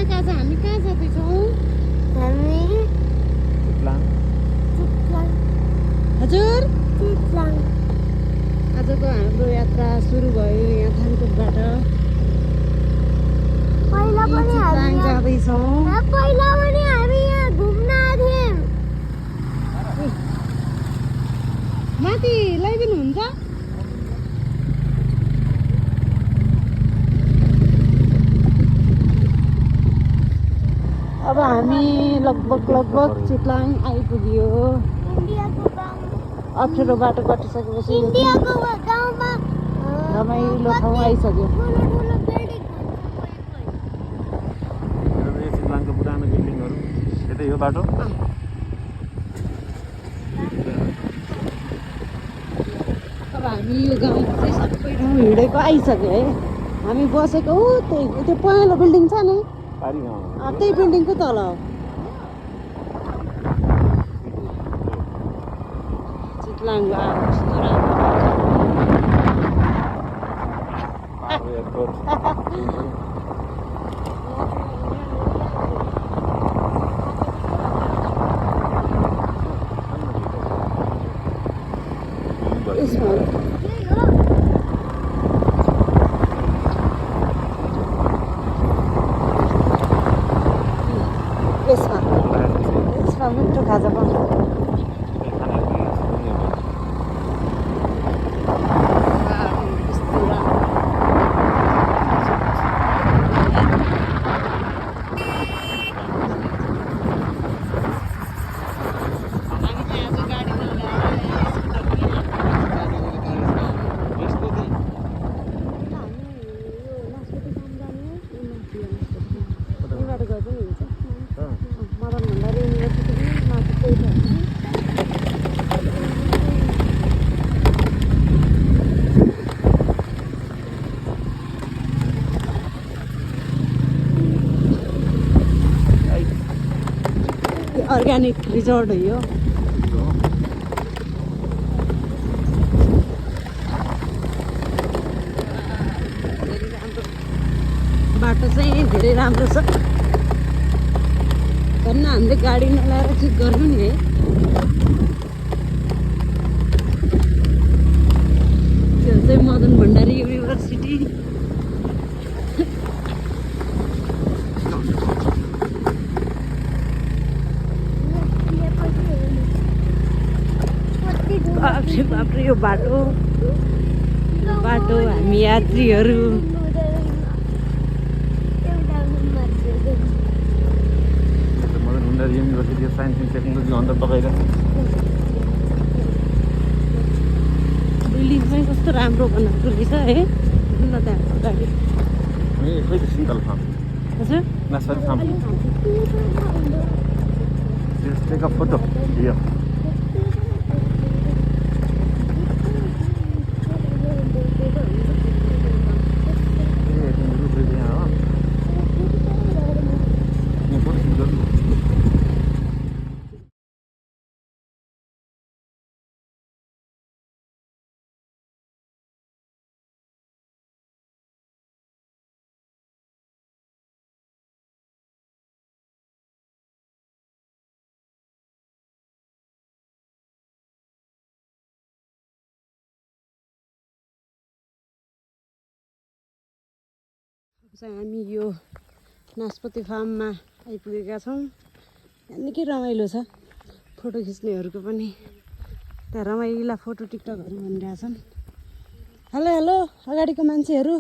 आइपुगेका आज हामी कहाँ जाँदैछौँ? हामी चितलाङ हजुर चितलाङ आजको हाम्रो यात्रा सुरु भयो यहाँ थानकोटबाट पहिला पनि चितलाङ हामी जाँदैछौँ। पहिला पनि हामी यहाँ घुम्न आथ्यौँ माथि ल्याइदिनुहुन्छ? अब हामी लगभग चितलाङ आइपुग्यो। इन्डियाको गाउँ अप्ठ्यारो बाटो कटिसकेपछि यो इन्डियाको गाउँमा रमाइलो ठाउँ आइसक्यो। ठुलो ठुलो बिल्डिङ यो चितलाङको पुरानो बिल्डिङहरू यतै यो बाटो अब हामी यो गाउँको चाहिँ सबै ठाउँ हिँडेको आइसक्यो है। हामी बसेको त्यही त्यो पहेँलो बिल्डिङ छ नि पारी गाउँ त्यही बिल्डिङको तल हो। चितलाङको अब कस्तो राम्रो एयरपोर्ट यसमा यसमा मिठो खाजा पाउँछ। कस्तो राम्रो। हामी चाहिँ आज गाडीमा अर्ग्यानिक रिजोर्ट हो यो। धेरै राम्रो बाटो चाहिँ धेरै राम्रो छ। भन्न हामीले गाडी नलाएर ठिक गर्नु नि है। त्यो चाहिँ मदन भण्डारी युनिभर्सिटी। बाप्रे यो बाटो हामी यात्रीहरू Madan Bhandari university of science and technology under बगाइरहेको बिल्डिङ चाहिँ कस्तो राम्रो बनाएको रहेछ है। न त्यहाँ अगाडि खै त सिङ्गल फार्म हजुर nursery farm take a photo here चाहिँ हामी यो नास्पति फार्ममा आइपुगेका छौँ। यहाँ निकै रमाइलो छ। फोटो खिच्नेहरूको पनि त्यहाँ रमाइला फोटो टिकटकहरू भनिरहेछन्। हेलो हेलो अगाडिको मान्छेहरू।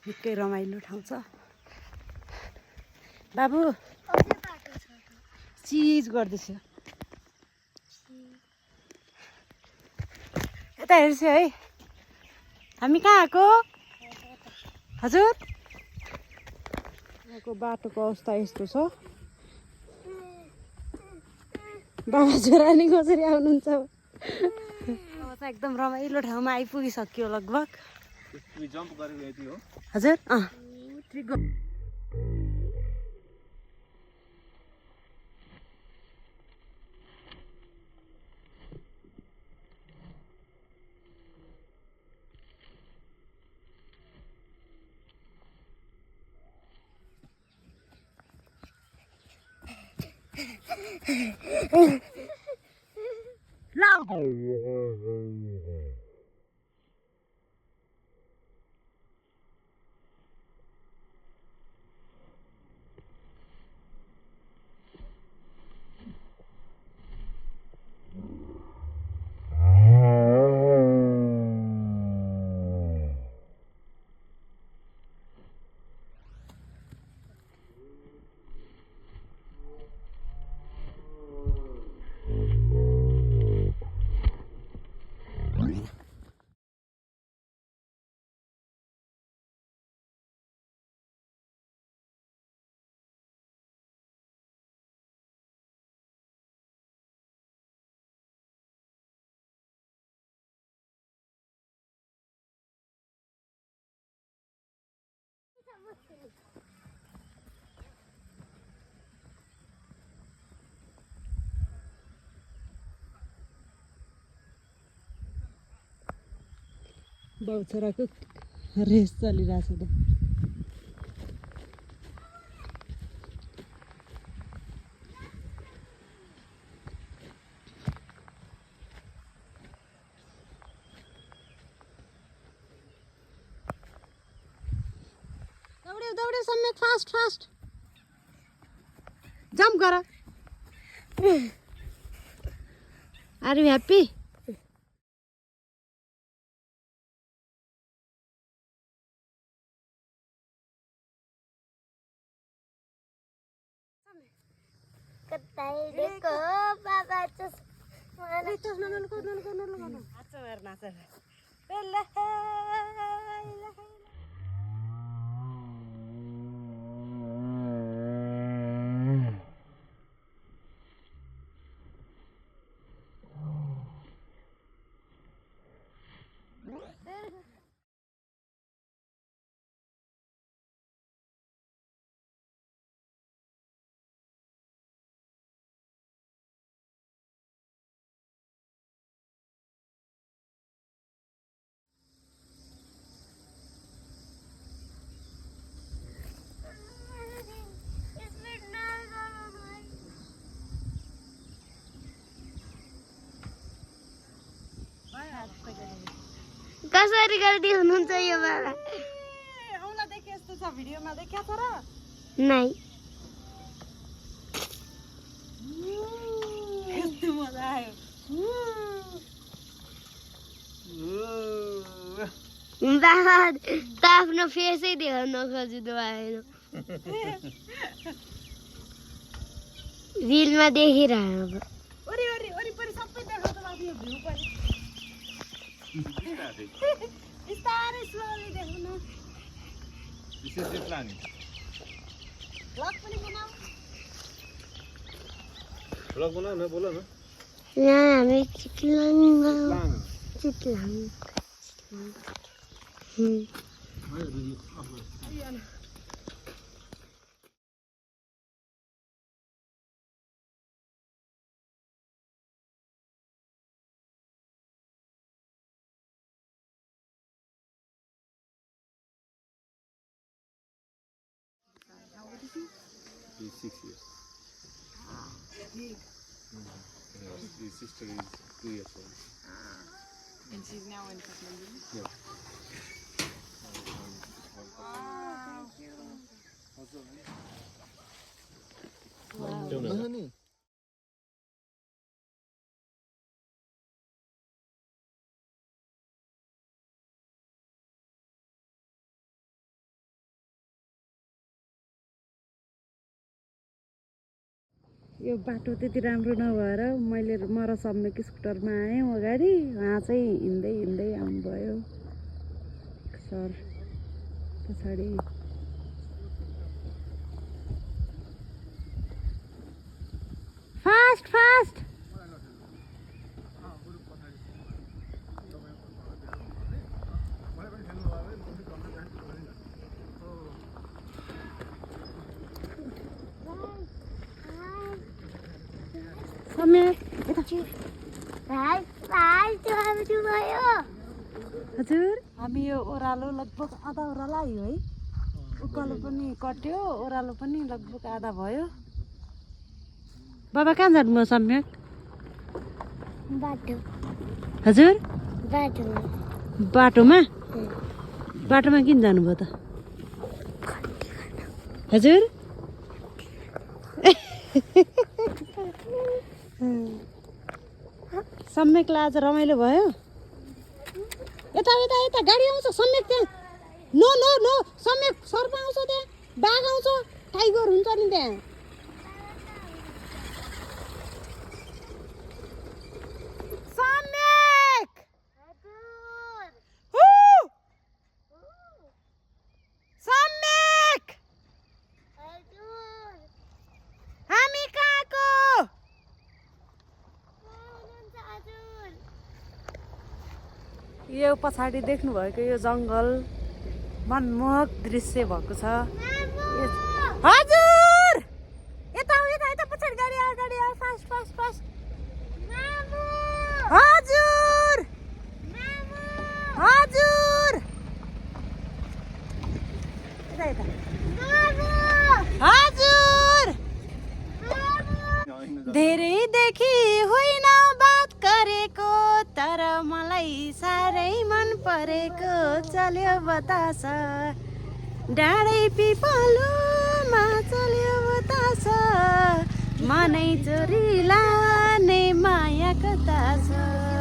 निकै रमाइलो ठाउँ छ। बाबु चिज गर्दैछु। यता हेर्छु है। हामी कहाँ आएको? हजुर यहाँको बाटोको अवस्था यस्तो छ। बाबा छोरा नि कसरी आउनुहुन्छ? अब चाहिँ एकदम रमाइलो ठाउँमा आइपुगिसक्यो लगभग। जम्प गरेको यति हो। हजुर बाउ छोराको रेस चलिरहेछ त दौड्यो सम्यक फास्ट फास्ट जम्प गर are you happy Ketahiduku Papa cus mana terus nol nacer कसरी गर्दै हुनुहुन्छ यो बाबा औला देखे यस्तो छ भिडियोमा देखा छ र नै कस्तो मजा आयो बाबा त आफ्नो फेसै देखाउन खोजिदिनु भएन रिलमा देखिरहेको ओरी ओरी वरिपरि सबै देखाउँछ माथि यो भ्यू पनि बिस्तारै स्लोली देखाउन ब्लग पनि बनाऊ ब्लग बनाऊ न बोल न यहाँ हामी Chitlang He's 6 years. His sister is 2 years old. And she's now in Kathmandu? Yeah. Wow. यो बाटो त्यति राम्रो नभएर मैले मर सम्मेक स्कुटरमा आएँ अगाडि उहाँ चाहिँ हिँड्दै हिँड्दै आउनुभयो सर पछाडि फास्ट फास्ट हजुर हामी यो ओह्रालो लगभग आधा ओह्रालो आयो है उकालो पनि कट्यो ओह्रालो पनि लगभग आधा भयो बाबा कहाँ जानुभयो सम्यक बाटो हजुर बाटोमा बाटोमा बाटोमा किन जानुभयो त हजुर सम्यकलाई आज रमाइलो भयो यता यता यता गाडी आउँछ सम्यक त्यहाँ नो नो नो सम्यक सर्प आउँछ त्यहाँ बाघ आउँछ टाइगर हुन्छ नि त्यहाँ सम्यक सम्यक हामी कहाँको यो पछाडि देख्नुभएको यो जङ्गल मनमोहक दृश्य भएको छ हजुर यता यता यता पछाडि गाडी आयो फास्ट फास्ट फास्ट हजुर हजुर यता यता हजुर धेरैदेखि होइन बात गरेको तर मलाई साह्रै मन परेको चल्यो बतास डाँडै पिपलुमा चल्यो बतास मनै चोरी लाने माया कता छ